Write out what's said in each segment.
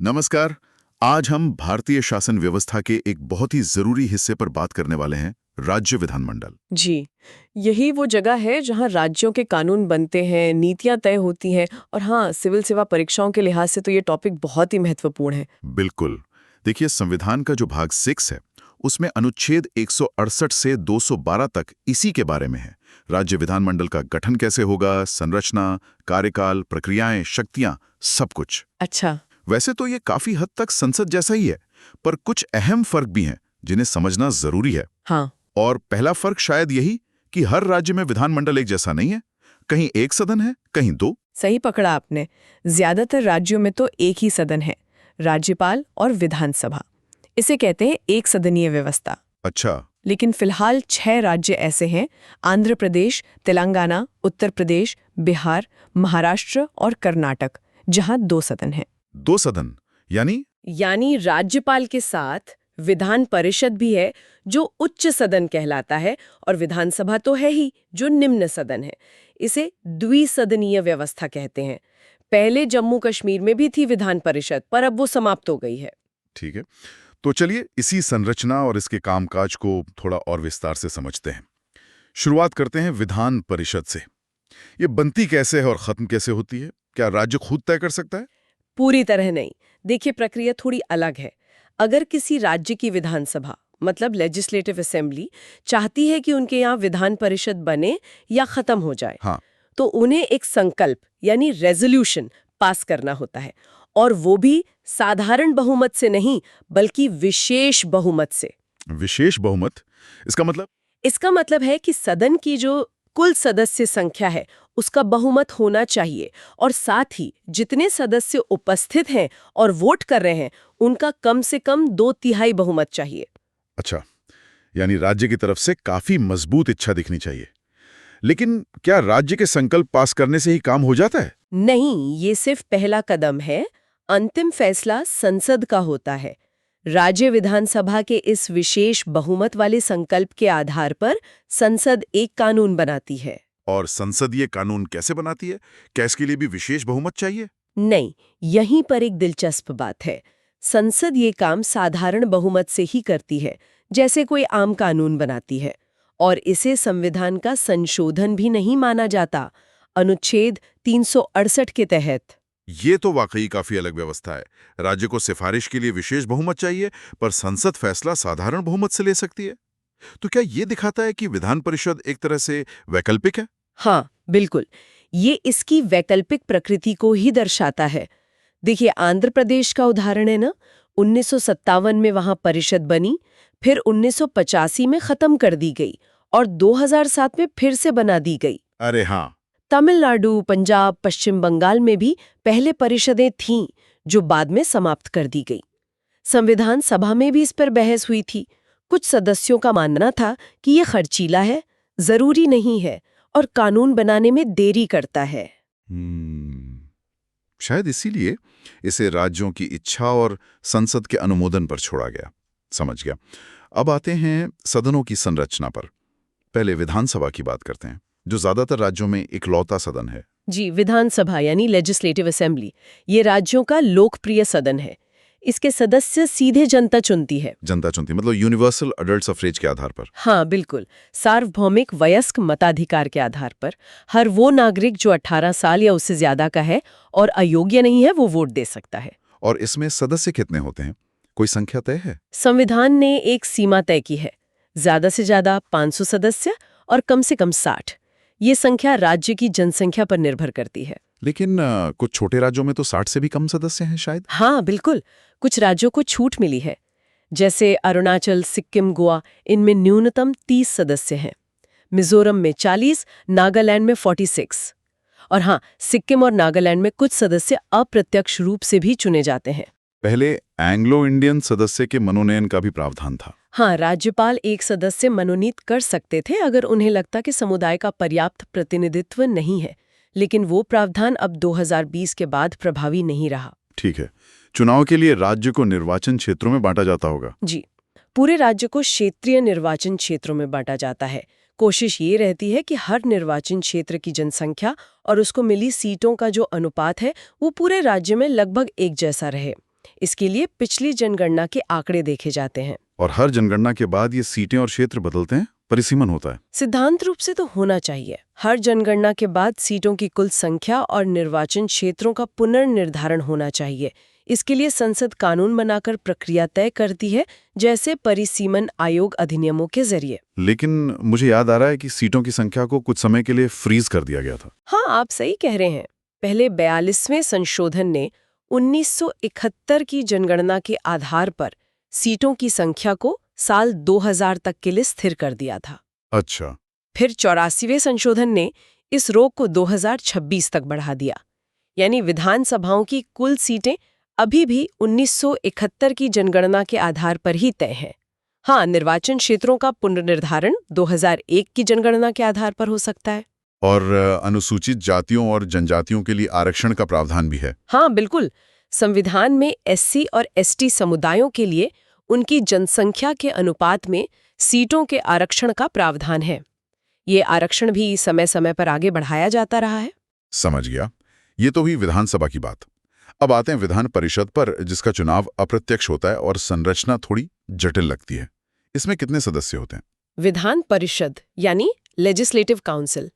नमस्कार। आज हम भारतीय शासन व्यवस्था के एक बहुत ही जरूरी हिस्से पर बात करने वाले हैं, राज्य विधानमंडल। जी, यही वो जगह है जहाँ राज्यों के कानून बनते हैं, नीतियाँ तय होती हैं और हाँ, सिविल सेवा परीक्षाओं के लिहाज से तो ये टॉपिक बहुत ही महत्वपूर्ण है। बिल्कुल। देखिए, संविधान का जो भाग 6 है, उसमें अनुच्छेद 168 से 212 तक इसी के बारे में है। राज्य विधानमंडल का गठन कैसे होगा, संरचना, कार्यकाल, प्रक्रियाएं, शक्तियां, सब कुछ। अच्छा। वैसे तो ये काफी हद तक संसद जैसा ही है, पर कुछ अहम फर्क भी हैं जिन्हें समझना जरूरी है। हाँ। और पहला फर्क शायद यही कि हर राज्य में विधानमंडल एक जैसा नहीं है। कहीं एक सदन है, कहीं दो। सही पकड़ा आपने। ज्यादातर राज्यों में तो एक ही सदन है, राज्यपाल और विधानसभा। इसे कहते हैं एक सदनीय व्यवस्था। अच्छा। लेकिन फिलहाल 6 राज्य ऐसे हैं, आंध्र प्रदेश, तेलंगाना, उत्तर प्रदेश, बिहार, महाराष्ट्र और कर्नाटक, जहां 2 सदन हैं। 2 सदन यानी राज्यपाल के साथ विधान परिषद भी है, जो उच्च सदन कहलाता है, और विधानसभा तो है ही, जो निम्न सदन है। इसे द्विसदनीय व्यवस्था कहते हैं। पहले जम्मू कश्मीर में भी थी विधान परिषद, पर अब वो समाप्त हो गई है। ठीक है। तो चलिए इसी संरचना और इसके कामकाज को थोड़ा और विस्तार से समझते हैं। शुरुआत करते हैं विधान परिषद से। ये बनती कैसे है और खत्म कैसे होती है? क्या राज्य खुद तय कर सकता है? पूरी तरह नहीं। देखिए, प्रक्रिया थोड़ी अलग है। अगर किसी राज्य की विधानसभा, मतलब लेजिस्लेटिव असेंबली, चाहती है कि उनके यहाँ विधान परिषद बने या खत्म हो जाए, हाँ। तो उन्हें एक संकल्प यानी रेजोल्यूशन पास करना होता है, और वो भी साधारण बहुमत से नहीं, बल्कि विशेष बहुमत से। विशेष बहुमत? इसका मतलब है कि सदन की जो कुल सदस्य संख्या है, उसका बहुमत होना चाहिए, और साथ ही जितने सदस्य उपस्थित हैं और वोट कर रहे हैं, उनका कम से कम 2/3 बहुमत चाहिए। अच्छा, यानी राज्य की तरफ से काफी मजबूत इच्छा दिखनी चाहिए। लेकिन क्या राज्य के संकल्प पास करने से ही काम हो जाता है? नहीं, ये सिर्फ पहला कदम है। अंतिम फैसला संसद का होता है। राज्य विधानसभा के इस विशेष बहुमत वाले संकल्प के आधार पर संसद एक कानून बनाती है। और संसद ये कानून कैसे बनाती है? क्या इसके लिए भी विशेष बहुमत चाहिए? नहीं, यहीं पर एक दिलचस्प बात है। संसद ये काम साधारण बहुमत से ही करती है, जैसे कोई आम कानून बनाती है, और इसे संविधान का संशोधन भी नहीं माना जाता, अनुच्छेद 368 के तहत। ये तो वाकई काफी अलग व्यवस्था है। राज्य को सिफारिश के लिए विशेष बहुमत चाहिए, पर संसद फैसला साधारण बहुमत से ले सकती है। तो क्या ये दिखाता है कि विधान परिषद एक तरह से वैकल्पिक है? हाँ, बिल्कुल। ये इसकी वैकल्पिक प्रकृति को ही दर्शाता है। देखिए, आंध्र प्रदेश का उदाहरण है ना। 1957 में वहां परिषद बनी, फिर 1985 में खत्म कर दी गई, और 2007 में फिर से बना दी गई। अरे हाँ। तमिलनाडु, पंजाब, पश्चिम बंगाल में भी पहले परिषदें थीं, जो बाद में समाप्त कर दी गई। संविधान सभा में भी इस पर बहस हुई थी। कुछ सदस्यों का मानना था कि ये खर्चीला है, जरूरी नहीं है, और कानून बनाने में देरी करता है। शायद इसीलिए इसे राज्यों की इच्छा और संसद के अनुमोदन पर छोड़ा गया। समझ गया। अब आते हैं सदनों की संरचना पर। पहले विधानसभा की बात करते हैं, जो ज्यादातर राज्यों में इकलौता सदन है। जी, विधानसभा यानी लेजिस्लेटिव असेंबली, ये राज्यों का लोकप्रिय सदन है। इसके सदस्य सीधे जनता चुनती है। जनता चुनती मतलब यूनिवर्सल अडल्ट सफरेज के आधार पर? हाँ, बिल्कुल। सार्वभौमिक वयस्क मताधिकार के आधार पर हर वो नागरिक जो 18 साल या उससे ज्यादा का है और अयोग्य नहीं है, वो वोट दे सकता है। और इसमें सदस्य कितने होते हैं? कोई संख्या तय है? संविधान ने एक सीमा तय की है, ज्यादा से ज्यादा 500 सदस्य और कम से कम 60। ये संख्या राज्य की जनसंख्या पर निर्भर करती है। लेकिन कुछ छोटे राज्यों में तो 60 से भी कम सदस्य हैं शायद। हाँ, बिल्कुल। कुछ राज्यों को छूट मिली है, जैसे अरुणाचल, सिक्किम, गोवा, इनमें न्यूनतम 30 सदस्य हैं। मिजोरम में 40, नागालैंड में 46। और हाँ, सिक्किम और नागालैंड में कुछ सदस्य अप्रत्यक्ष रूप से भी चुने जाते हैं। पहले एंग्लो इंडियन सदस्य के मनोनयन का भी प्रावधान था। हाँ, राज्यपाल एक सदस्य मनोनीत कर सकते थे अगर उन्हें लगता कि समुदाय का पर्याप्त प्रतिनिधित्व नहीं है, लेकिन वो प्रावधान अब 2020 के बाद प्रभावी नहीं रहा। ठीक है। चुनाव के लिए राज्य को निर्वाचन क्षेत्रों में बांटा जाता होगा? जी, पूरे राज्य को क्षेत्रीय निर्वाचन क्षेत्रों में बांटा जाता है। कोशिश ये रहती है कि हर निर्वाचन क्षेत्र की जनसंख्या और उसको मिली सीटों का जो अनुपात है, वो पूरे राज्य में लगभग एक जैसा रहे। इसके लिए पिछली जनगणना के आंकड़े देखे जाते हैं। और हर जनगणना के बाद ये सीटें और क्षेत्र बदलते हैं, परिसीमन होता है? सिद्धांत रूप से तो होना चाहिए। हर जनगणना के बाद सीटों की कुल संख्या और निर्वाचन क्षेत्रों का पुनर्निर्धारण होना चाहिए। इसके लिए संसद कानून बनाकर प्रक्रिया तय करती है, जैसे परिसीमन आयोग अधिनियमों के जरिए। लेकिन मुझे याद आ रहा है कि सीटों की संख्या को कुछ समय के लिए फ्रीज कर दिया गया था। हाँ, आप सही कह रहे हैं। पहले 42वें संशोधन ने 1971 की जनगणना के आधार पर सीटों की संख्या को साल 2000 तक के लिए स्थिर कर दिया था। अच्छा। फिर 84वें संशोधन ने इस रोक को 2026 तक बढ़ा दिया। यानी विधानसभाओं की कुल सीटें अभी भी 1971 की जनगणना के आधार पर ही तय हैं। हाँ, निर्वाचन क्षेत्रों का पुनर्निर्धारण 2001 की जनगणना के आधार पर हो सकता है। और अनुसूचित जातियों और जनजातियों के लिए आरक्षण का प्रावधान भी है? हाँ, बिल्कुल। संविधान में एससी और एसटी समुदायों के लिए उनकी जनसंख्या के अनुपात में सीटों के आरक्षण का प्रावधान है। ये आरक्षण भी समय समय पर आगे बढ़ाया जाता रहा है। समझ गया। ये तो हुई विधानसभा की बात। अब आते हैं विधान परिषद पर, जिसका चुनाव अप्रत्यक्ष होता है और संरचना थोड़ी जटिल लगती है। इसमें कितने सदस्य होते हैं? विधान परिषद यानी लेजिस्लेटिव काउंसिल,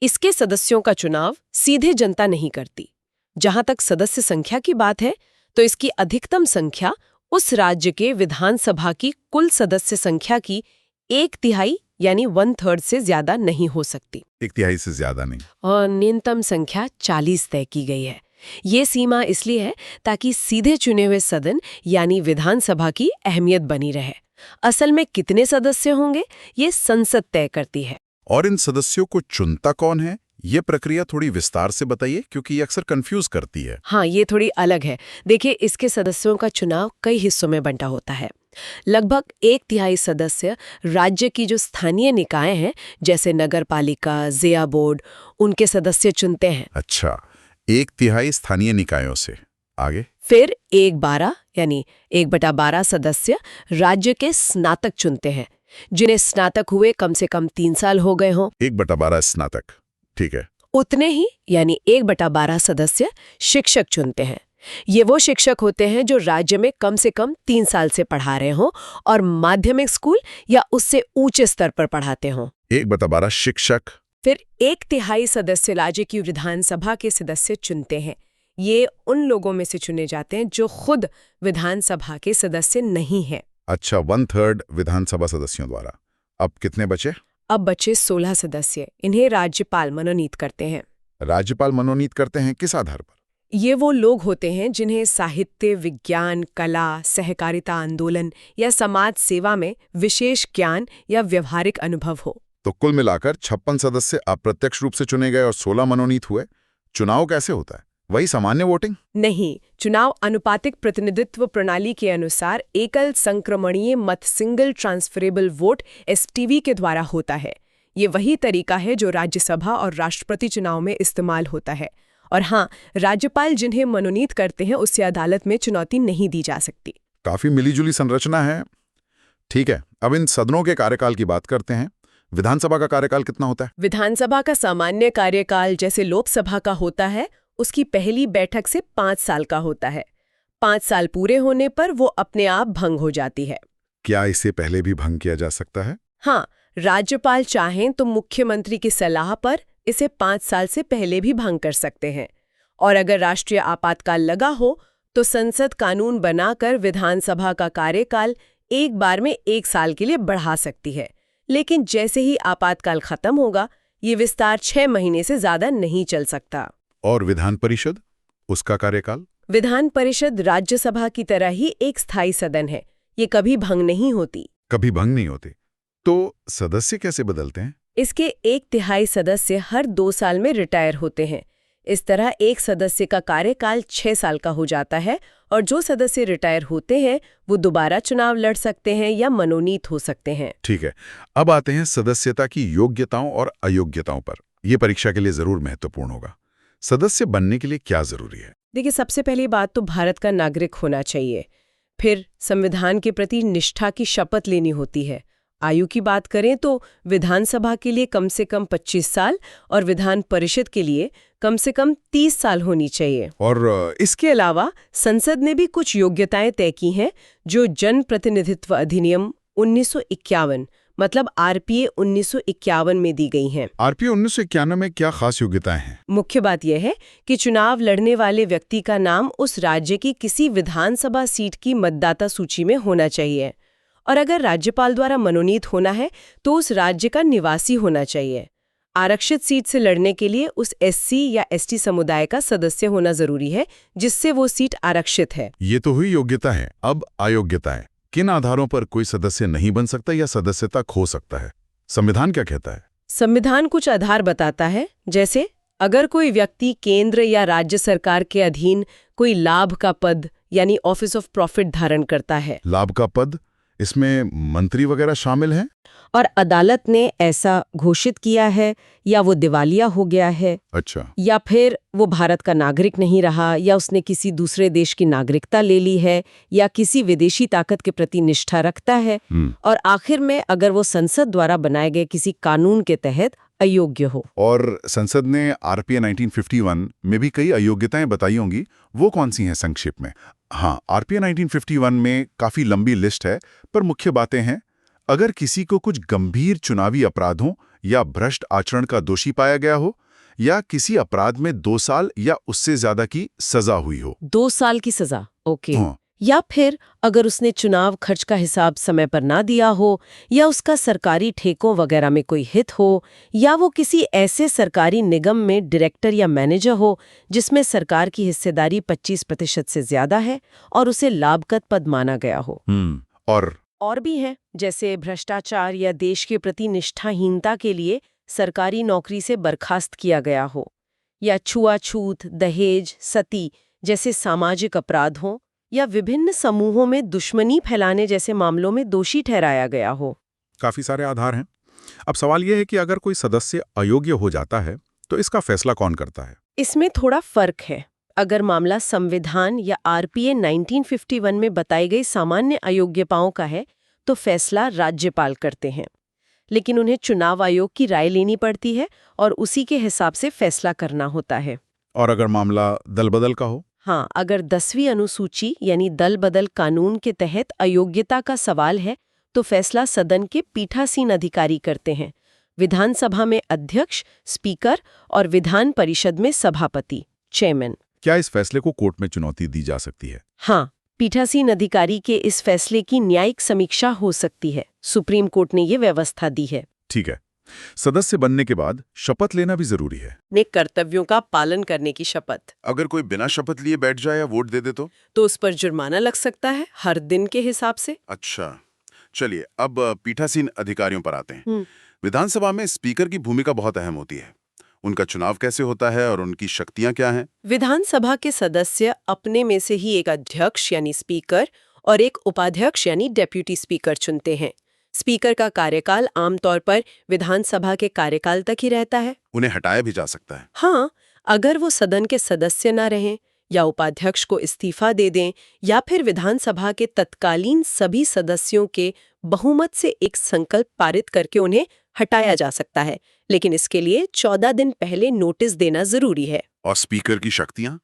इसके सदस्यों का चुनाव सीधे जनता नहीं करती। जहां तक सदस्य संख्या की बात है, तो इसकी अधिकतम संख्या उस राज्य के विधानसभा की कुल सदस्य संख्या की 1/3 यानी 1/3 से ज्यादा नहीं हो सकती। 1/3 से ज्यादा नहीं। और न्यूनतम संख्या 40 तय की गई है। ये सीमा इसलिए है ताकि सीधे चुने हुए सदन यानी विधानसभा की अहमियत बनी रहे। असल में कितने सदस्य होंगे, ये संसद तय करती है। और इन सदस्यों को चुनता कौन है? ये प्रक्रिया थोड़ी विस्तार से बताइए, क्योंकि ये अक्सर कंफ्यूज करती है। हाँ, ये थोड़ी अलग है। देखिए, इसके सदस्यों का चुनाव कई हिस्सों में बंटा होता है। लगभग 1/3 सदस्य राज्य की जो स्थानीय निकाय हैं, जैसे नगर पालिका, ज़िया बोर्ड, उनके सदस्य चुनते हैं। अच्छा, 1/3 स्थानीय निकायों से। आगे? फिर 1/12 यानी 1/12 सदस्य राज्य के स्नातक चुनते हैं, जिन्हें स्नातक हुए कम से कम 3 साल हो गए हों। 1/12 स्नातक, ठीक है। उतने ही यानी 1/12 सदस्य शिक्षक चुनते हैं। ये वो शिक्षक होते हैं जो राज्य में कम से कम 3 साल से पढ़ा रहे हों और माध्यमिक स्कूल या उससे ऊंचे स्तर पर पढ़ाते हों। 1/12 शिक्षक। फिर 1/3 सदस्य राज्य की विधानसभा के सदस्य चुनते हैं। ये उन लोगों में से चुने जाते हैं जो खुद विधानसभा के सदस्य नहीं हैं। अच्छा, 1/3 विधानसभा सदस्यों द्वारा। अब कितने बचे? अब बचे 16 सदस्य। इन्हें राज्यपाल मनोनीत करते हैं। राज्यपाल मनोनीत करते हैं किस आधार पर? ये वो लोग होते हैं जिन्हें साहित्य, विज्ञान, कला, सहकारिता आंदोलन या समाज सेवा में विशेष ज्ञान या व्यवहारिक अनुभव हो। तो कुल मिलाकर 56 सदस्य अप्रत्यक्ष रूप से चुने गए और 16 मनोनीत हुए। चुनाव कैसे होता है? वही सामान्य वोटिंग? नहीं, चुनाव अनुपातिक प्रतिनिधित्व प्रणाली के अनुसार एकल संक्रमणीय मत सिंगल ट्रांसफरेबल वोट STV के द्वारा होता है। ये वही तरीका है जो राज्यसभा और राष्ट्रपति चुनाव में इस्तेमाल होता है। और हाँ, राज्यपाल जिन्हें मनोनीत करते हैं उससे अदालत में चुनौती नहीं दी जा सकती। काफी मिलीजुली संरचना है। ठीक है, अब इन सदनों के कार्यकाल की बात करते हैं। विधानसभा का कार्यकाल कितना होता है? विधानसभा का सामान्य कार्यकाल जैसे लोकसभा का होता है, उसकी पहली बैठक से 5 साल का होता है। 5 साल पूरे होने पर वो अपने आप भंग हो जाती है। क्या इसे पहले भी भंग किया जा सकता है? हाँ, राज्यपाल चाहें तो मुख्यमंत्री की सलाह पर इसे 5 साल से पहले भी भंग कर सकते हैं। और अगर राष्ट्रीय आपातकाल लगा हो तो संसद कानून बनाकर विधानसभा का कार्यकाल एक बार में 1 साल के लिए बढ़ा सकती है। लेकिन जैसे ही आपातकाल खत्म होगा, ये विस्तार 6 महीने से ज्यादा नहीं चल सकता। और विधान परिषद, उसका कार्यकाल? विधान परिषद राज्यसभा की तरह ही एक स्थायी सदन है। ये कभी भंग नहीं होती। कभी भंग नहीं होती। तो सदस्य कैसे बदलते हैं? इसके 1/3 सदस्य हर 2 साल में रिटायर होते हैं। इस तरह एक सदस्य का कार्यकाल 6 साल का हो जाता है और जो सदस्य रिटायर होते हैं वो दोबारा चुनाव लड़ सकते हैं या मनोनीत हो सकते हैं। ठीक है, अब आते हैं सदस्यता की योग्यताओं और अयोग्यताओं पर। यह परीक्षा के लिए जरूर महत्वपूर्ण होगा। सदस्य बनने के लिए क्या जरूरी है? देखिए, सबसे पहली बात तो भारत का नागरिक होना चाहिए। फिर संविधान के प्रति निष्ठा की शपथ लेनी होती है आयु की बात करें तो विधानसभा के लिए कम से कम 25 साल और विधान परिषद के लिए कम से कम 30 साल होनी चाहिए। और इसके अलावा संसद ने भी कुछ योग्यताएं तय की हैं जो जन प्रतिनिधित्व अधिनियम 1951 मतलब आरपीए 1951 में दी गई हैं। आरपीए 1991 में क्या खास योग्यताएं हैं? मुख्य बात यह है कि चुनाव लड़ने वाले व्यक्ति का नाम उस राज्य की किसी विधानसभा सीट की मतदाता सूची में होना चाहिए और अगर राज्यपाल द्वारा मनोनीत होना है तो उस राज्य का निवासी होना चाहिए। आरक्षित सीट से लड़ने के लिए उस एससी या एसटी समुदाय का सदस्य होना जरूरी है जिससे वो सीट आरक्षित है। ये तो हुई योग्यता है। अब अयोग्यता है। किन आधारों पर कोई सदस्य नहीं बन सकता या सदस्यता खो सकता है? संविधान क्या कहता है? संविधान कुछ आधार बताता है, जैसे अगर कोई व्यक्ति केंद्र या राज्य सरकार के अधीन कोई लाभ का पद यानी ऑफिस ऑफ प्रॉफिट धारण करता है। लाभ का पद, इसमें मंत्री वगैरह शामिल हैं? और अदालत ने ऐसा घोषित किया है या वो दिवालिया हो गया है, अच्छा। या फिर वो भारत का नागरिक नहीं रहा या उसने किसी दूसरे देश की नागरिकता ले ली है या किसी विदेशी ताकत के प्रति निष्ठा रखता है, और आखिर में अगर वो संसद द्वारा बनाए गए किसी कानून के तहत अयोग्य हो। और संसद ने आरपीए 1951 में भी कई अयोग्यताएं बताई होंगी, वो कौन सी हैं संक्षेप में? हाँ, आरपीए 1951 में काफी लंबी लिस्ट है, पर मुख्य बातें हैं। अगर किसी को कुछ गंभीर चुनावी अपराधों या भ्रष्ट आचरण का दोषी पाया गया हो या किसी अपराध में 2 साल या उससे ज्यादा की सजा हुई हो। 2 साल की सजा, ओके। हाँ। या फिर अगर उसने चुनाव खर्च का हिसाब समय पर ना दिया हो या उसका सरकारी ठेकों वगैरह में कोई हित हो या वो किसी ऐसे सरकारी निगम में डायरेक्टर या मैनेजर हो जिसमें सरकार की हिस्सेदारी 25% से ज्यादा है और उसे लाभप्रद पद माना गया हो। और भी हैं, जैसे भ्रष्टाचार या देश के प्रति निष्ठाहीनता के लिए सरकारी नौकरी से बर्खास्त किया गया हो या छुआछूत, दहेज, सती जैसे सामाजिक अपराधों या विभिन्न समूहों में दुश्मनी फैलाने जैसे मामलों में दोषी ठहराया गया हो। काफी सारे आधार हैं। अब सवाल यह है कि अगर कोई सदस्य अयोग्य हो जाता है तो इसका फैसला कौन करता है? इसमें थोड़ा फर्क है। अगर मामला संविधान या आरपीए 1951 में बताई गई सामान्य अयोग्यताओं का है तो फैसला राज्यपाल करते हैं, लेकिन उन्हें चुनाव आयोग की राय लेनी पड़ती है और उसी के हिसाब से फैसला करना होता है। और अगर मामला दल बदल का हो? हाँ, अगर 10वीं अनुसूची यानी दल बदल कानून के तहत अयोग्यता का सवाल है तो फैसला सदन के पीठासीन अधिकारी करते हैं। विधानसभा में अध्यक्ष, स्पीकर और विधान परिषद में सभापति, चेयरमैन। क्या इस फैसले को कोर्ट में चुनौती दी जा सकती है? हाँ, पीठासीन अधिकारी के इस फैसले की न्यायिक समीक्षा हो सकती है। सुप्रीम कोर्ट ने ये व्यवस्था दी है। ठीक है। सदस्य बनने के बाद शपथ लेना भी जरूरी है। अपने कर्तव्यों का पालन करने की शपथ। अगर कोई बिना शपथ लिए बैठ जाए या वोट दे दे तो उस पर जुर्माना लग सकता है, हर दिन के हिसाब से। अच्छा, चलिए अब पीठासीन अधिकारियों पर आते हैं। विधानसभा में स्पीकर की भूमिका बहुत अहम होती है। उनका चुनाव कैसे होता है और उनकी शक्तियां क्या हैं? विधानसभा के सदस्य अपने में से ही एक अध्यक्ष यानी स्पीकर और एक उपाध्यक्ष यानी डेप्यूटी स्पीकर चुनते हैं। स्पीकर का कार्यकाल आमतौर पर विधानसभा के कार्यकाल तक ही रहता है। उन्हें हटाया भी जा सकता है। हाँ, अगर वो सदन के सदस्य न रहें या उपाध्यक्ष को इस्तीफा दे दें या फिर विधानसभा के तत्कालीन सभी सदस्यों के बहुमत से एक संकल्प पारित करके उन्हें हटाया जा सकता है, लेकिन इसके लिए 14 दिन पहले नोटिस देना जरूरी है। और स्पीकर की शक्तियां,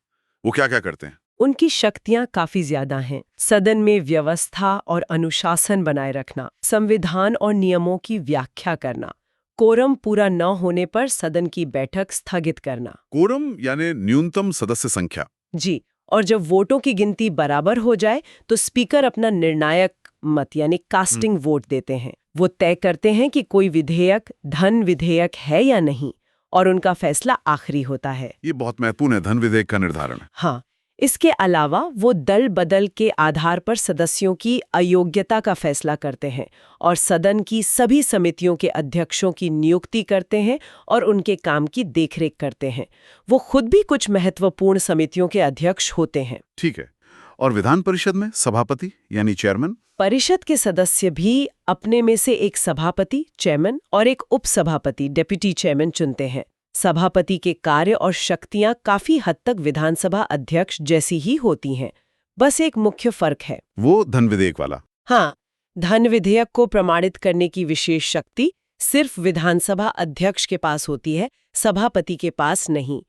वो क्या-क्या करते हैं? उनकी शक्तियां काफी ज्यादा हैं। सदन में व्यवस्था और अनुशासन बनाए रखना, संविधान और नियमों की व्याख्या करना, कोरम पूरा न होने पर सदन की बैठक स्थगित करना। कोरम यानी न्यूनतम सदस्य संख्या। जी, और जब वोटों की गिनती बराबर हो जाए तो स्पीकर अपना निर्णायक मत यानी कास्टिंग वोट देते हैं। वो तय करते हैं कि कोई विधेयक धन विधेयक है या नहीं, और उनका फैसला आखिरी होता है। ये बहुत महत्वपूर्ण है, धन विधेयक का निर्धारण। हाँ, इसके अलावा वो दल बदल के आधार पर सदस्यों की अयोग्यता का फैसला करते हैं और सदन की सभी समितियों के अध्यक्षों की नियुक्ति करते हैं और उनके काम की देखरेख करते हैं। वो खुद भी कुछ महत्वपूर्ण समितियों के अध्यक्ष होते हैं। ठीक है। और विधान परिषद में सभापति यानी चेयरमैन? परिषद के सदस्य भी अपने में से एक सभापति, चेयरमैन और एक उपसभापति, डेप्यूटी चेयरमैन चुनते हैं। सभापति के कार्य और शक्तियां काफी हद तक विधानसभा अध्यक्ष जैसी ही होती हैं। बस एक मुख्य फर्क है, वो धन विधेयक वाला। हाँ, धन विधेयक को प्रमाणित करने की विशेष शक्ति सिर्फ विधानसभा अध्यक्ष के पास होती है, सभापति के पास नहीं।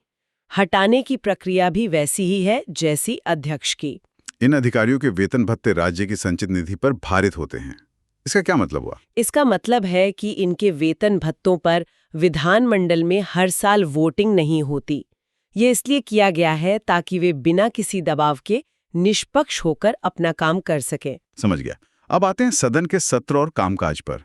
हटाने की प्रक्रिया भी वैसी ही है जैसी अध्यक्ष की। इन अधिकारियों के वेतन भत्ते राज्य की संचित निधि पर भारित होते हैं। इसका क्या मतलब हुआ? इसका मतलब है कि इनके वेतन भत्तों पर विधानमंडल में हर साल वोटिंग नहीं होती। ये इसलिए किया गया है ताकि वे बिना किसी दबाव के निष्पक्ष होकर अपना काम कर सकें। समझ गया। अब आते हैं सदन के सत्र और कामकाज पर।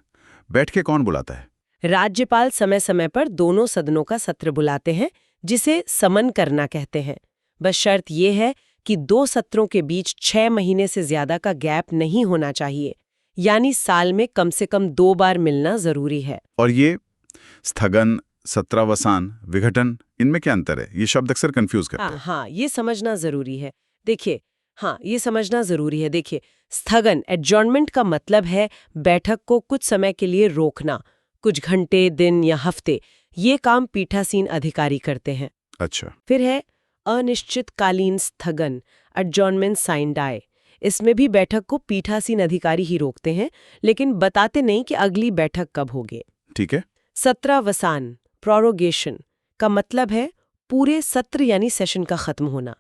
बैठकें कौन बुलाता है? राज्यपाल समय समय पर दोनों सदनों का सत्र बुलाते हैं, जिसे समन करना कहते हैं। बस शर्त ये है कि 2 सत्रों के बीच 6 महीने से ज्यादा का गैप नहीं होना चाहिए, यानी साल में कम से कम 2 बार मिलना जरूरी है। और ये स्थगन, सत्रावसान, विघटन, इनमें क्या अंतर है? ये शब्द अक्सर कंफ्यूज करते हैं। हाँ, ये समझना जरूरी है। देखिए, स्थगन एडजॉर्नमेंट का मतलब है बैठक को कुछ समय के लिए रोकना, कुछ घंटे, दिन या हफ्ते। ये काम पीठासीन अधिकारी करते हैं। अच्छा। फिर है अनिश्चितकालीन स्थगन, एडजॉर्नमेंट साइन डाई। इसमें भी बैठक को पीठासीन अधिकारी ही रोकते हैं, लेकिन बताते नहीं कि अगली बैठक कब होगी। ठीक है। सत्रावसान, प्रोरोगेशन का मतलब है पूरे सत्र यानी सेशन का खत्म होना।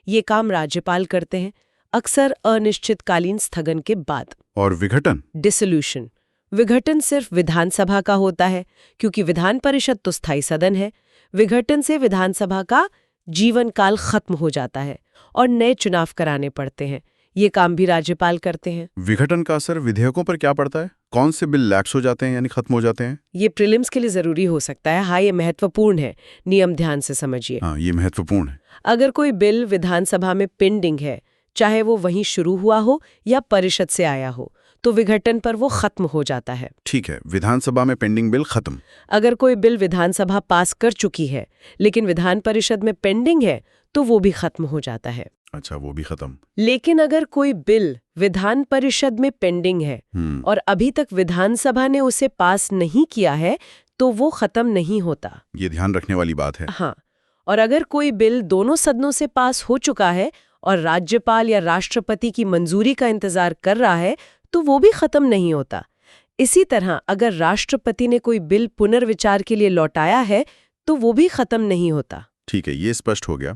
ये काम राज्यपाल करते हैं, अक्सर अनिश्चितकालीन स्थगन के बाद। और विघटन? डिसोल्यूशन। विघटन सिर्फ विधानसभा का होता है, क्योंकि विधान परिषद तो स्थायी सदन है। विघटन से विधानसभा का जीवन काल खत्म हो जाता है और नए चुनाव कराने पड़ते हैं। ये काम भी राज्यपाल करते हैं। विघटन का असर विधेयकों पर क्या पड़ता है? कौन से बिल लैप्स हो जाते हैं यानी खत्म हो जाते हैं? ये प्रीलिम्स के लिए जरूरी हो सकता है। हाँ, ये महत्वपूर्ण है। नियम ध्यान से समझिए। हाँ, ये महत्वपूर्ण है। अगर कोई बिल विधानसभा में पेंडिंग है, चाहे वो वहीं शुरू हुआ हो या परिषद से आया हो, तो विघटन पर वो खत्म हो जाता है। ठीक है, विधानसभा में पेंडिंग बिल खत्म। अगर कोई बिल विधानसभा पास कर चुकी है लेकिन विधान परिषद में पेंडिंग है, तो वो भी खत्म हो जाता है। अच्छा, वो भी खत्म। लेकिन अगर कोई बिल विधान परिषद में पेंडिंग है और अभी तक विधानसभा ने उसे पास नहीं किया है, तो वो खत्म नहीं होता। ये ध्यान रखने वाली बात है। हाँ, और अगर कोई बिल दोनों सदनों से पास हो चुका है और राज्यपाल या राष्ट्रपति की मंजूरी का इंतजार कर रहा है, तो वो भी खत्म नहीं होता। इसी तरह अगर राष्ट्रपति ने कोई बिल पुनर्विचार के लिए लौटाया है, तो वो भी खत्म नहीं होता। ठीक है, ये स्पष्ट हो गया।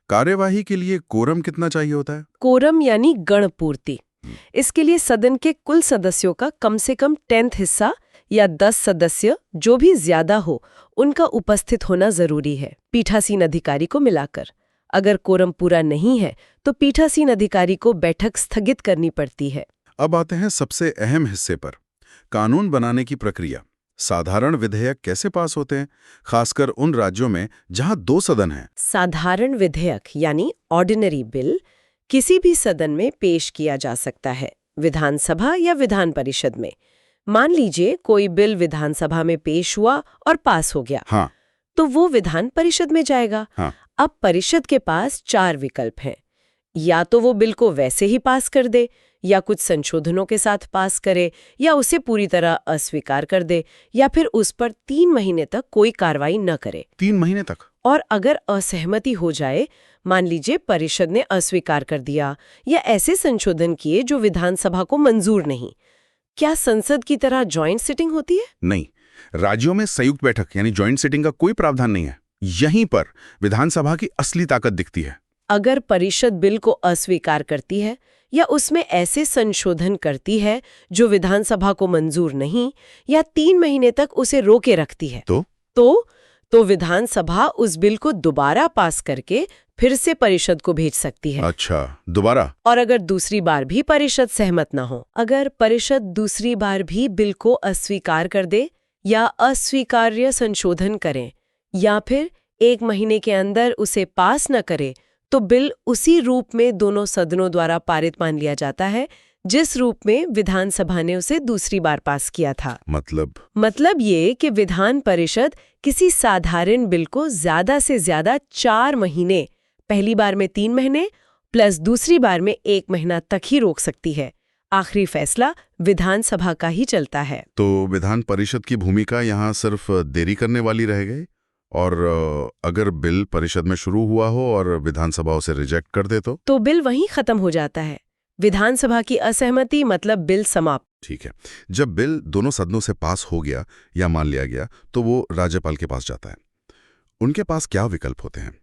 कार्यवाही के लिए कोरम कितना चाहिए होता है? कोरम यानी गणपूर्ति। इसके लिए सदन के कुल सदस्यों का कम से कम 10th हिस्सा या 10 सदस्य, जो भी ज्यादा हो, उनका उपस्थित होना जरूरी है, पीठासीन अधिकारी को मिलाकर। अगर कोरम पूरा नहीं है, तो पीठासीन अधिकारी को बैठक स्थगित करनी पड़ती है। अब आते हैं सबसे अहम हिस्से पर, कानून बनाने की प्रक्रिया। साधारण विधेयक कैसे पास होते हैं, खासकर उन राज्यों में जहां 2 सदन हैं? साधारण विधेयक यानी ऑर्डिनरी बिल किसी भी सदन में पेश किया जा सकता है, विधानसभा या विधान परिषद में। मान लीजिए कोई बिल विधानसभा में पेश हुआ और पास हो गया। हाँ। तो वो विधान परिषद में जाएगा। हाँ। अब परिषद के पास 4 विकल्प हैं। या तो वो बिल को वैसे ही पास कर दे, या कुछ संशोधनों के साथ पास करे, या उसे पूरी तरह अस्वीकार कर दे, या फिर उस पर 3 महीने तक कोई कार्रवाई न करे। 3 महीने तक? और अगर असहमति हो जाए, मान लीजिए परिषद ने अस्वीकार कर दिया या ऐसे संशोधन किए जो विधानसभा को मंजूर नहीं, क्या संसद की तरह जॉइंट सिटिंग होती है? नहीं, राज्यों में संयुक्त बैठक यानी जॉइंट सिटिंग का कोई प्रावधान नहीं है। यहीं पर विधानसभा की असली ताकत दिखती है। अगर परिषद बिल को अस्वीकार करती है या उसमें ऐसे संशोधन करती है जो विधानसभा को मंजूर नहीं, या 3 महीने तक उसे रोके रखती है, तो विधानसभा उस बिल को दोबारा पास करके फिर से परिषद को भेज सकती है। अच्छा, दोबारा? और अगर दूसरी बार भी परिषद सहमत न हो, अगर परिषद दूसरी बार भी बिल को अस्वीकार कर दे या अस्वीकार्य संशोधन करे, या फिर 1 महीने के अंदर उसे पास न करे, तो बिल उसी रूप में दोनों सदनों द्वारा पारित मान लिया जाता है जिस रूप में विधानसभा ने उसे दूसरी बार पास किया था। मतलब ये कि विधान परिषद किसी साधारण बिल को ज्यादा से ज्यादा 4 महीने, पहली बार में 3 महीने प्लस दूसरी बार में 1 महीना तक ही रोक सकती है। आखिरी फैसला विधानसभा का ही चलता है। तो विधान परिषद की भूमिका यहाँ सिर्फ देरी करने वाली रह गई, और अगर बिल परिषद में शुरू हुआ हो और विधानसभा उसे रिजेक्ट कर दे तो बिल वहीं खत्म हो जाता है। विधानसभा की असहमति मतलब बिल समाप्त। ठीक है। जब बिल दोनों सदनों से पास हो गया या मान लिया गया तो वो राज्यपाल के पास जाता है। उनके पास क्या विकल्प होते हैं?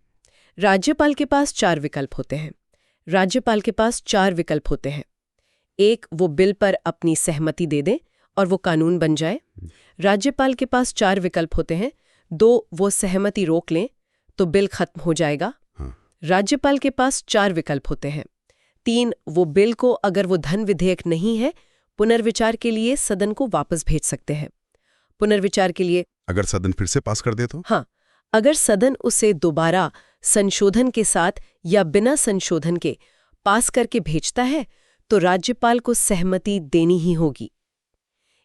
राज्यपाल के पास 4 विकल्प होते हैं। राज्यपाल के पास 4 विकल्प होते हैं। 1, वो बिल पर अपनी सहमति दे दें और वो कानून बन जाए। राज्यपाल के पास 4 विकल्प होते हैं। 2, वो सहमति रोक लें तो बिल खत्म हो जाएगा। हाँ। राज्यपाल के पास 4 विकल्प होते हैं। 3, वो बिल को, अगर वो धन विधेयक नहीं है, पुनर्विचार के लिए सदन को वापस भेज सकते हैं। पुनर्विचार के लिए, अगर सदन फिर से पास कर दे तो? हाँ, अगर सदन उसे दोबारा संशोधन के साथ या बिना संशोधन के पास करके भेजता है तो राज्यपाल को सहमति देनी ही होगी।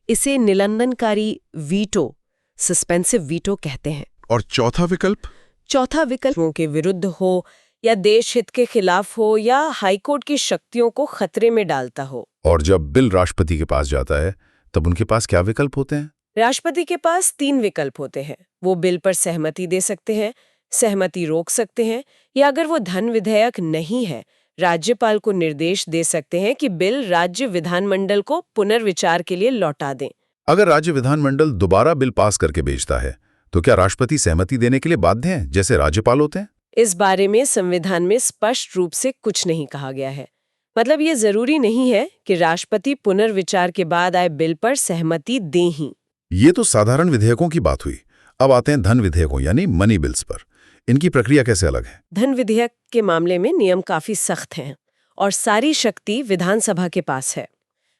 इसे निलंबनकारी वीटो, सस्पेंसिव वीटो कहते हैं। और चौथा विकल्प? चौथा विकल्प के विरुद्ध हो या देश हित के खिलाफ हो या हाईकोर्ट की शक्तियों को खतरे में डालता हो। और जब बिल राष्ट्रपति के पास जाता है तब उनके पास क्या विकल्प होते हैं? राष्ट्रपति के पास 3 विकल्प होते हैं। वो बिल पर सहमति दे सकते हैं, सहमति रोक सकते हैं, या अगर वो धन विधेयक नहीं है, राज्यपाल को निर्देश दे सकते हैं कि बिल राज्य विधानमंडल को पुनर्विचार के लिए लौटा दें। अगर राज्य विधानमंडल दोबारा बिल पास करके भेजता है तो क्या राष्ट्रपति सहमति देने के लिए बाध्य हैं, जैसे राज्यपाल होते हैं? इस बारे में संविधान में स्पष्ट रूप से कुछ नहीं कहा गया है। मतलब ये जरूरी नहीं है कि राष्ट्रपति पुनर्विचार के बाद आए बिल पर सहमति दें ही। ये तो साधारण विधेयकों की बात हुई। अब आते हैं धन विधेयकों यानी मनी बिल्स पर। इनकी प्रक्रिया कैसे अलग है? धन विधेयक के मामले में नियम काफी सख्त हैं और सारी शक्ति विधानसभा के पास है।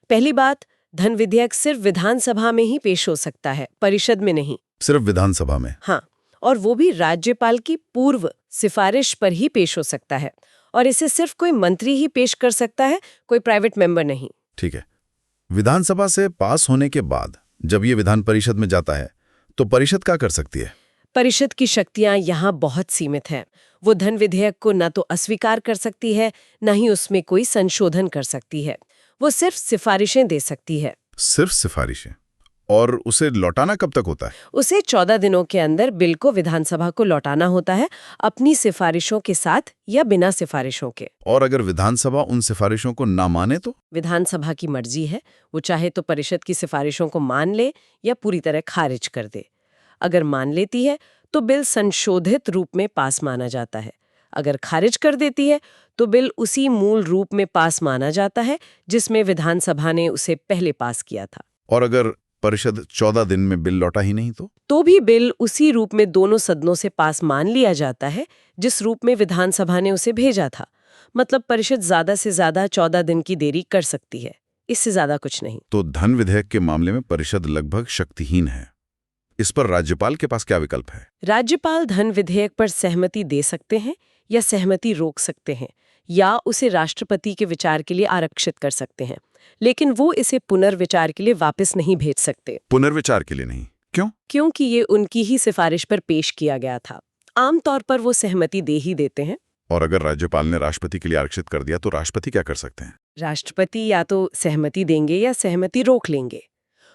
पहली बात, धन विधेयक सिर्फ विधानसभा में ही पेश हो सकता है, परिषद में नहीं। सिर्फ विधानसभा में? हाँ, और वो भी राज्यपाल की पूर्व सिफारिश पर ही पेश हो सकता है। और इसे सिर्फ कोई मंत्री ही पेश कर सकता है, कोई प्राइवेट मेंबर नहीं। ठीक है। विधानसभा से पास होने के बाद जब ये विधान परिषद में जाता है तो परिषद क्या कर सकती है? परिषद की शक्तियां यहाँ बहुत सीमित हैं। वो धन विधेयक को न तो अस्वीकार कर सकती है, न ही उसमें कोई संशोधन कर सकती है। वो सिर्फ सिफारिशें दे सकती है। सिर्फ सिफारिशें? और उसे लौटाना कब तक होता है? उसे 14 दिनों के अंदर बिल को विधानसभा को लौटाना होता है, अपनी सिफारिशों के साथ या बिना सिफारिशों के। और अगर विधानसभा उन सिफारिशों को ना माने तो? विधानसभा की मर्जी है, वो चाहे तो परिषद की सिफारिशों को मान ले या पूरी तरह खारिज कर दे। अगर मान लेती है तो बिल संशोधित रूप में पास माना जाता है। अगर खारिज कर देती है तो बिल उसी मूल रूप में पास माना जाता है जिसमें विधानसभा ने उसे पहले पास किया था। और अगर परिषद 14 दिन में बिल लौटा ही नहीं तो भी बिल उसी रूप में दोनों सदनों से पास मान लिया जाता है जिस रूप में विधानसभा ने उसे भेजा था। मतलब परिषद ज्यादा से ज्यादा 14 दिन की देरी कर सकती है, इससे ज्यादा कुछ नहीं। तो धन विधेयक के मामले में परिषद लगभग शक्तिहीन है। इस पर राज्यपाल के पास क्या विकल्प है? राज्यपाल धन विधेयक पर सहमति दे सकते हैं या सहमति रोक सकते हैं, या उसे राष्ट्रपति के विचार के लिए आरक्षित कर सकते हैं, लेकिन वो इसे पुनर्विचार के लिए वापस नहीं भेज सकते। पुनर्विचार के लिए नहीं? क्यों? क्योंकि ये उनकी ही सिफारिश पर पेश किया गया था। आमतौर पर वो सहमति दे ही देते हैं। और अगर राज्यपाल ने राष्ट्रपति के लिए आरक्षित कर दिया तो राष्ट्रपति क्या कर सकते हैं? राष्ट्रपति या तो सहमति देंगे या सहमति रोक लेंगे।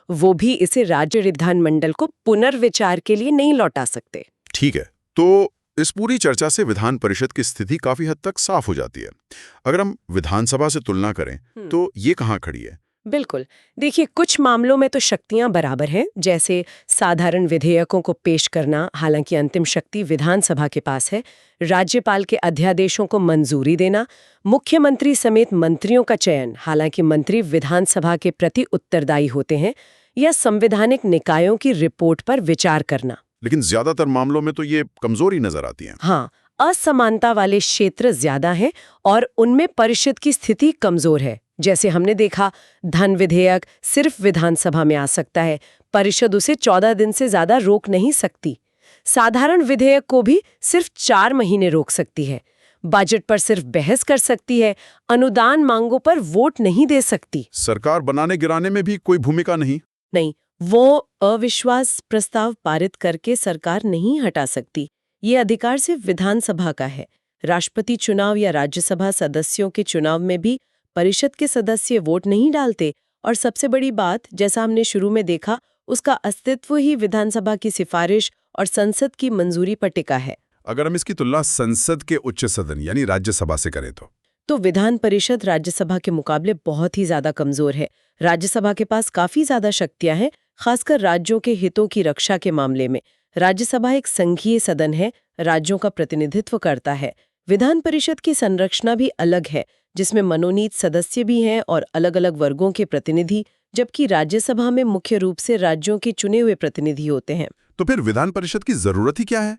वो भी इसे राज्य विधानमंडल को पुनर्विचार के लिए नहीं लौटा सकते। ठीक है, तो इस पूरी चर्चा से विधान परिषद की स्थिति काफी हद तक साफ हो जाती है। अगर हम विधानसभा से तुलना करें तो ये कहाँ खड़ी है? बिल्कुल, देखिए, कुछ मामलों में तो शक्तियां बराबर हैं, जैसे साधारण विधेयकों को पेश करना, हालांकि अंतिम शक्ति विधानसभा के पास है, राज्यपाल के अध्यादेशों को मंजूरी देना, मुख्यमंत्री समेत मंत्रियों का चयन, हालांकि मंत्री विधानसभा के प्रति उत्तरदायी होते हैं, या संवैधानिक निकायों की रिपोर्ट पर विचार करना। लेकिन ज्यादातर मामलों में तो ये कमजोरी नजर आती है। हाँ, असमानता वाले क्षेत्र ज्यादा हैं और उनमें परिषद की स्थिति कमजोर है। जैसे हमने देखा, धन विधेयक सिर्फ विधानसभा में आ सकता है, परिषद उसे 14 दिन से ज्यादा रोक नहीं सकती। साधारण विधेयक को भी सिर्फ 4 महीने रोक सकती है, बजट पर सिर्फ बहस कर सकती है, अनुदान मांगों पर वोट नहीं दे सकती। सरकार बनाने गिराने में भी कोई भूमिका नहीं? नहीं, वो अविश्वास प्रस्ताव पारित करके सरकार नहीं हटा सकती। ये अधिकार सिर्फ विधानसभा का है। राष्ट्रपति चुनाव या राज्यसभा सदस्यों के चुनाव में भी परिषद के सदस्य वोट नहीं डालते। और सबसे बड़ी बात, जैसा हमने शुरू में देखा, उसका अस्तित्व ही विधानसभा की सिफारिश और संसद की मंजूरी पर टिका है। अगर हम इसकी तुलना संसद के उच्च सदन यानी राज्यसभा से करें तो विधान परिषद राज्यसभा के मुकाबले बहुत ही ज्यादा कमजोर है। राज्यसभा के पास काफी ज्यादा शक्तियां हैं, खासकर राज्यों के हितों की रक्षा के मामले में। राज्यसभा एक संघीय सदन है, राज्यों का प्रतिनिधित्व करता है। विधान परिषद की संरचना भी अलग है, जिसमें मनोनीत सदस्य भी हैं और अलग-अलग वर्गों के प्रतिनिधि, जबकि राज्यसभा में मुख्य रूप से राज्यों के चुने हुए प्रतिनिधि होते हैं। तो फिर विधान परिषद की जरूरत ही क्या है?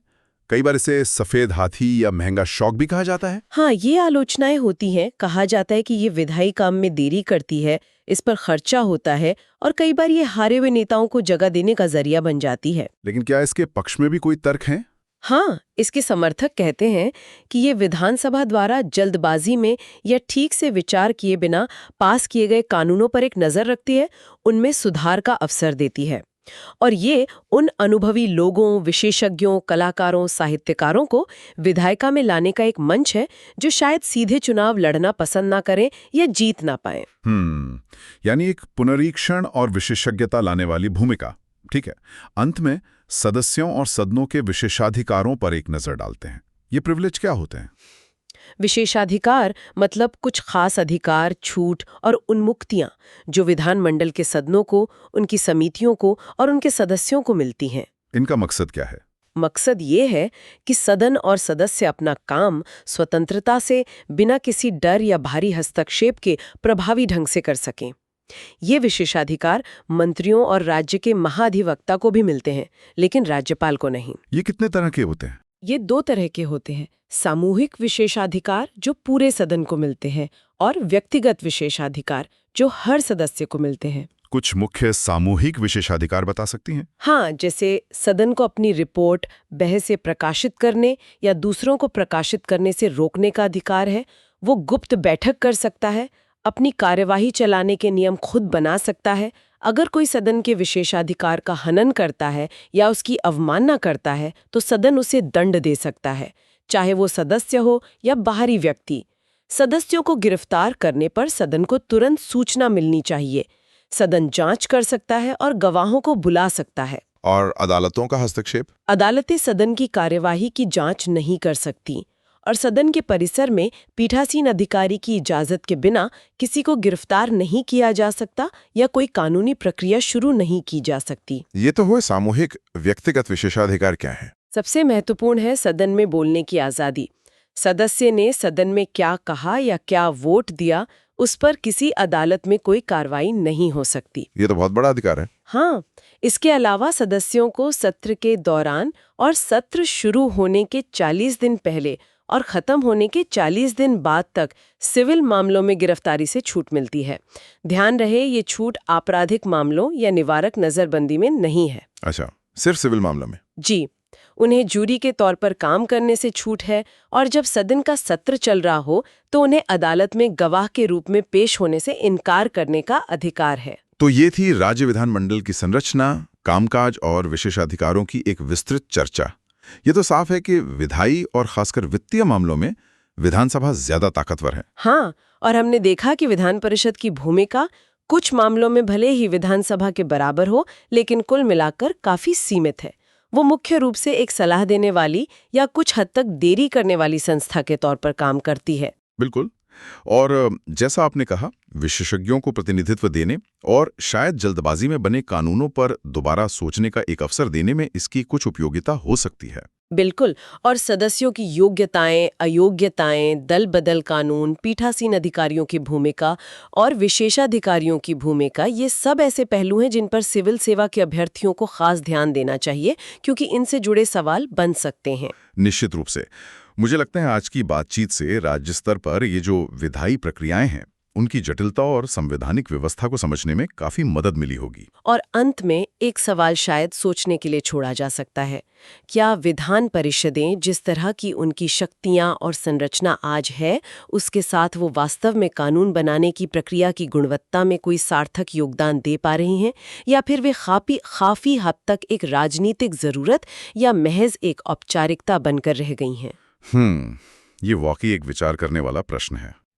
कई बार इसे सफेद हाथी या महंगा शौक भी कहा जाता है। हाँ, ये आलोचनाएं होती हैं। कहा जाता है कि ये विधायी काम में देरी करती है, इस पर खर्चा होता है और कई बार ये हारे हुए नेताओं को जगह देने का जरिया बन जाती है। लेकिन क्या इसके पक्ष में भी कोई तर्क है? हाँ, इसके समर्थक कहते हैं कि ये विधानसभा द्वारा जल्दबाजी में या ठीक से विचार किए बिना पास किए गए कानूनों पर एक नज़र रखती है, उनमें सुधार का अवसर देती है। और ये उन अनुभवी लोगों, विशेषज्ञों, कलाकारों, साहित्यकारों को विधायिका में लाने का एक मंच है, जो शायद सीधे चुनाव लड़ना पसंद ना करें या जीत ना पाएं। यानी एक पुनरीक्षण और विशेषज्ञता लाने वाली भूमिका। ठीक है। अंत में सदस्यों और सदनों के विशेषाधिकारों पर एक नजर डालते हैं। ये प्रिविलेज क्या होते हैं? विशेषाधिकार मतलब कुछ खास अधिकार, छूट और उन्मुक्तियां जो विधानमंडल के सदनों को, उनकी समितियों को और उनके सदस्यों को मिलती हैं। इनका मकसद क्या है? मकसद ये है कि सदन और सदस्य अपना काम स्वतंत्रता से, बिना किसी डर या भारी हस्तक्षेप के प्रभावी ढंग से कर सकें। ये विशेषाधिकार मंत्रियों और राज्य के महाधिवक्ता को भी मिलते हैं, लेकिन राज्यपाल को नहीं। ये कितने तरह के होते हैं? ये 2 तरह के होते हैं। सामूहिक विशेषाधिकार जो पूरे सदन को मिलते हैं और व्यक्तिगत विशेषाधिकार जो हर सदस्य को मिलते हैं। कुछ मुख्य सामूहिक विशेषाधिकार बता सकती हैं? हाँ, जैसे सदन को अपनी रिपोर्ट बहसें प्रकाशित करने या दूसरों को प्रकाशित करने से रोकने का अधिकार है। वो गुप्त बैठक कर सकता है, अपनी कार्यवाही चलाने के नियम खुद बना सकता है। अगर कोई सदन के विशेषाधिकार का हनन करता है या उसकी अवमानना करता है, तो सदन उसे दंड दे सकता है, चाहे वो सदस्य हो या बाहरी व्यक्ति। सदस्यों को गिरफ्तार करने पर सदन को तुरंत सूचना मिलनी चाहिए। सदन जांच कर सकता है और गवाहों को बुला सकता है। और अदालतों का हस्तक्षेप? अदालतें सदन की कार्यवाही की जांच नहीं कर सकती और सदन के परिसर में पीठासीन अधिकारी की इजाजत के बिना किसी को गिरफ्तार नहीं किया जा सकता या कोई कानूनी प्रक्रिया शुरू नहीं की जा सकती। ये तो हुए सामूहिक। व्यक्तिगत विशेषाधिकार क्या है? सबसे महत्वपूर्ण है सदन में बोलने की आज़ादी। सदस्य ने सदन में क्या कहा या क्या वोट दिया, उस पर किसी अदालत में कोई कार्रवाई नहीं हो सकती। ये तो बहुत बड़ा अधिकार है। हाँ, इसके अलावा सदस्यों को सत्र के दौरान और सत्र शुरू होने के 40 दिन पहले और खत्म होने के 40 दिन बाद तक सिविल मामलों में गिरफ्तारी से छूट मिलती है। ध्यान रहे, ये छूट आपराधिक मामलों या निवारक नजरबंदी में नहीं है। अच्छा, सिर्फ सिविल मामलों में? जी, उन्हें जूरी के तौर पर काम करने से छूट है और जब सदन का सत्र चल रहा हो तो उन्हें अदालत में गवाह के रूप में पेश होने से इनकार करने का अधिकार है। तो ये थी राज्य विधानमंडल की संरचना, कामकाज और विशेषाधिकारों की एक विस्तृत चर्चा। ये तो साफ है कि विधायी और खासकर वित्तीय मामलों में विधानसभा ज्यादा ताकतवर है। हाँ, और हमने देखा कि विधान परिषद की भूमिका कुछ मामलों में भले ही विधानसभा के बराबर हो, लेकिन कुल मिलाकर काफी सीमित है। वो मुख्य रूप से एक सलाह देने वाली या कुछ हद तक देरी करने वाली संस्था के तौर पर काम करती है। बिल्कुल। और जैसा आपने कहा, विशेषज्ञों को प्रतिनिधित्व देने और शायद जल्दबाजी में बने कानूनों पर दोबारा सोचने का एक अवसर देने में इसकी कुछ उपयोगिता हो सकती है। बिल्कुल, और सदस्यों की योग्यताएं, अयोग्यताएं, दल बदल कानून, पीठासीन अधिकारियों की भूमिका और विशेषाधिकारियों की भूमिका, ये सब ऐसे पहलू हैं जिन पर सिविल सेवा के अभ्यर्थियों को खास ध्यान देना चाहिए, क्योंकि इनसे जुड़े सवाल बन सकते हैं। निश्चित रूप से। मुझे लगता है आज की बातचीत से राज्य स्तर पर ये जो विधायी प्रक्रियाएं हैं, उनकी जटिलता और संवैधानिक व्यवस्था को समझने में काफी मदद मिली होगी। और अंत में एक सवाल शायद सोचने के लिए छोड़ा जा सकता है, क्या विधान परिषदें जिस तरह की उनकी शक्तियां और संरचना आज है, उसके साथ वो वास्तव में कानून बनाने की प्रक्रिया की गुणवत्ता में कोई सार्थक योगदान दे पा रही हैं, या फिर वे काफी हद तक एक राजनीतिक जरूरत या महज एक औपचारिकता बनकर रह गई हैं? ये वाकई एक विचार करने वाला प्रश्न है।